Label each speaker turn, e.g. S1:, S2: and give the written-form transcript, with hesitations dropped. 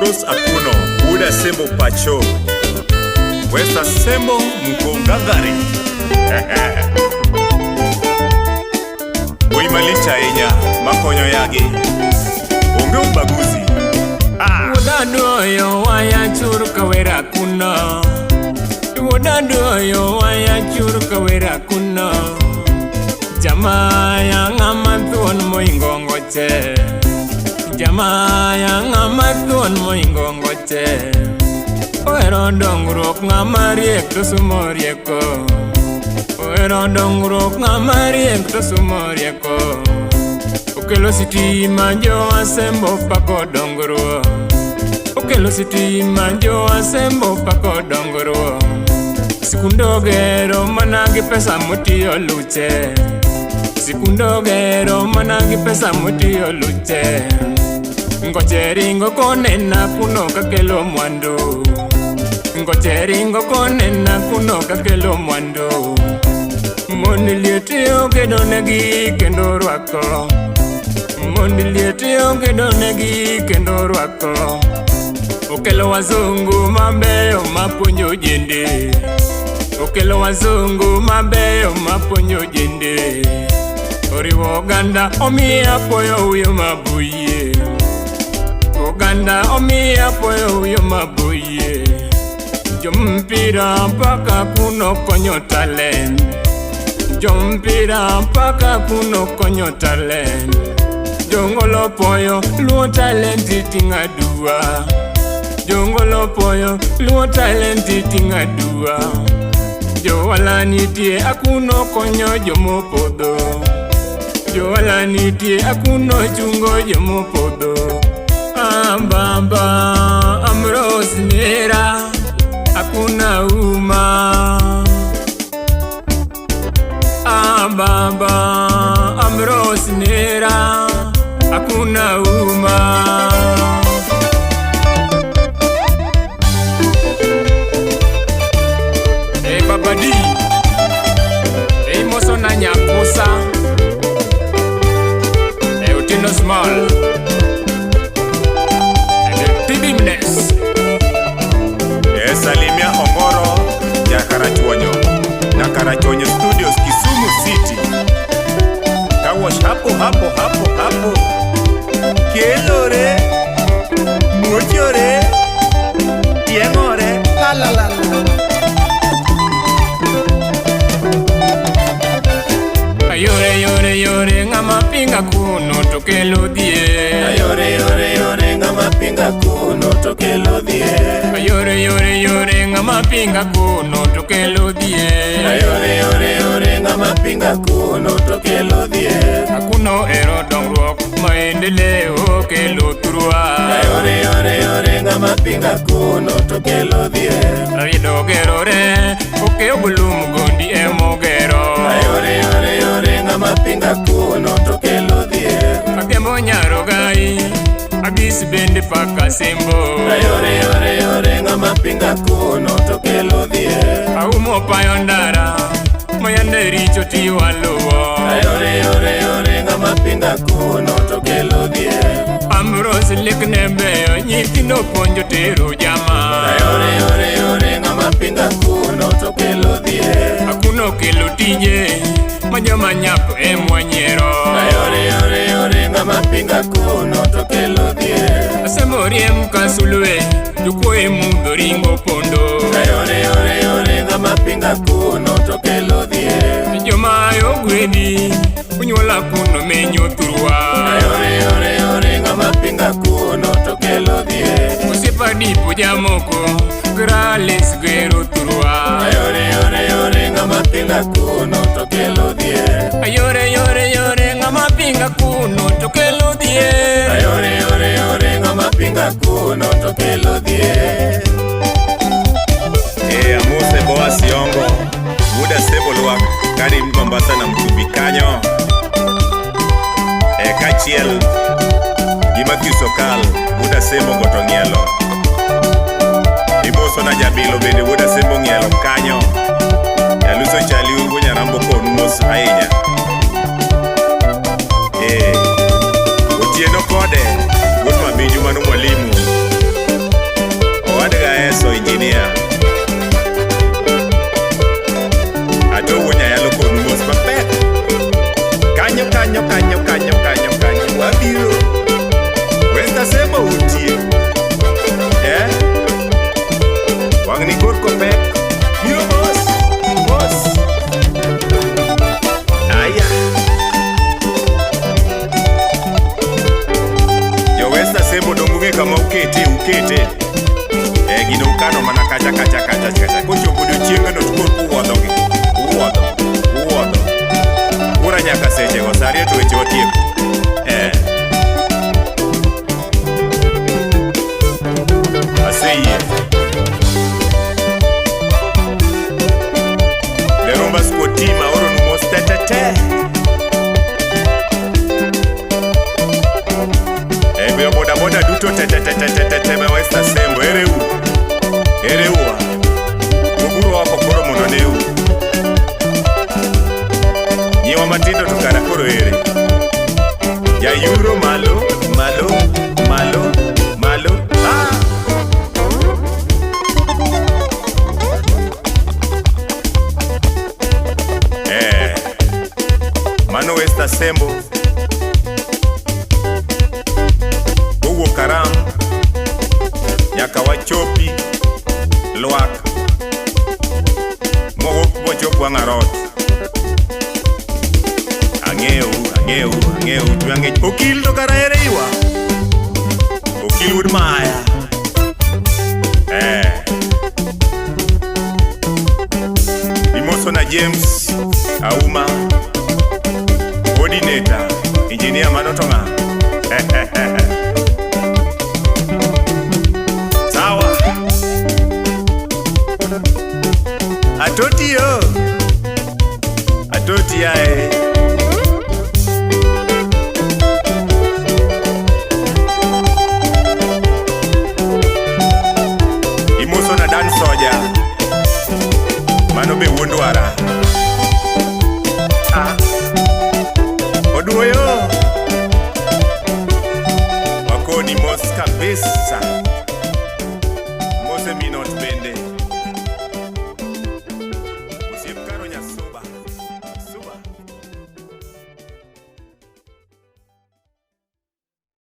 S1: Ambrose Akuno, Uda Sembo Pacho, Westa Sembo Mkongagari. Uimalicha enya, makonyo yage, unge ubaguzi.
S2: Udadoyo waya churuka wera kuna. Udadoyo waya churuka wera kuna. Jamaya ngamathuon moingongoche. Jamaya ngamathuon moingongoche. Oero dongrok ngamariek to sumorieko. Oero dongrok ngamariek to sumorieko. Okelo sitima jo asembo pako dongro. Okelo sitima jo asembo pako dongro. Sikundo gero managi pesa mutiyo luche. Sikundo gero managi pesa mutiyo luche. Ngocheringo konena kuno kakelo mwandu. Ngocheringo konena kuno kakelo mwandu. Mondi lieti ogedo negi kendo rwako. Mondi lieti ogedo negi kendo rwako. Okelo wazungu mabeyo mapunyo jende. Okelo wazungu mabeyo mapunyo jende. Oriwo ganda omiya poyo uyo mabuye. Oganda omiya poyo uyo mabuye. Jompira mpaka kuno konyo talent. Jompira mpaka kuno konyo talent. Jongolo poyo luo talent tinga dua. Jongolo poyo luo talent tinga dua. Jo wala nitie akuno konyo jomopodho. Jo wala nitie akuno chungo jomopodho. Baba Ambrose nera akuna uma. Baba Ambrose nera akuna uma. Hey Babadi, hey Moso na Nyakusa, hey Utino Small,
S1: Salimia Ongoro ya Karachuonyo na Karachuonyo Studios Kisumu City. Kawash hapo Kielore Muchore Tiengore la
S2: Ayore ngama pinga kuno tokelo die.
S3: Ayore ngama pinga kuno tokelo die.
S2: Ayore ngama pinga kuno tokelo die.
S3: Ayore ngama pinga kuno tokelo die.
S2: Akuno ero dongruok maendeleo kelo turwa.
S3: Ayore ngama pinga kuno tokelo die.
S2: Rido gerore oke obulum gondi emogero.
S3: Ayore ngama pinga kuno tokelo die.
S2: Akemo nyarogai agis bende paka sembo.
S3: Ayore ngama pinga kuno tokelo die.
S2: Aumo payo ndara mayande richo tiwaluwo.
S3: Ayore ngama pinga kuno tokelo die.
S2: Ambrose leknembe nyithindo ponjo tero jama.
S3: Ayore ngama pinga kuno tokelo die.
S2: Akuno kelo tije majoma nyako emwanyero.
S3: Ayore ngama pinga kuno tokelo die.
S2: Asemoriem kasulwe jukwe mundo ringo pondo.
S3: Ayore ngama pinga kuno tokelo die.
S2: Joma yogwedi unyola kuno menyo turwa.
S3: Ayore ngama pinga kuno tokelo die.
S2: Usipa dipo jamoko grales gero turwa.
S3: Ayore ngama pinga kuno tokelo die.
S2: Ayore ngama pinga kuno tokelo die.
S3: Ayore ngama pinga kuno tokelo die.
S1: Amose Boas Yongo, Uda Sembo Luak, Karim Mombasa na Mtubi Kanyo. Kachiel Gima Kisokal, Uda Sembo Gotongelo. Iboso na Jabilo bende Uda Sembo Ngelo Kanyo. Yaluso Chali Ungu Nyarambo Konumos Ainya. Otieno Kode, Gutma Biju Manu Mwalimu. Kasembo, kowuok Karam nyaka wachopi Lwak, mowuok bochop Wang'arot. Ang'eyo twang'e okil to kara ere iwa okil Wood Maya. Imosona James Auma, coordinator engineer Manotonga. Sawa atoti yae Imosona Dan Soja, mano be wuondwara. Oduoyo wakoni mos kabisa.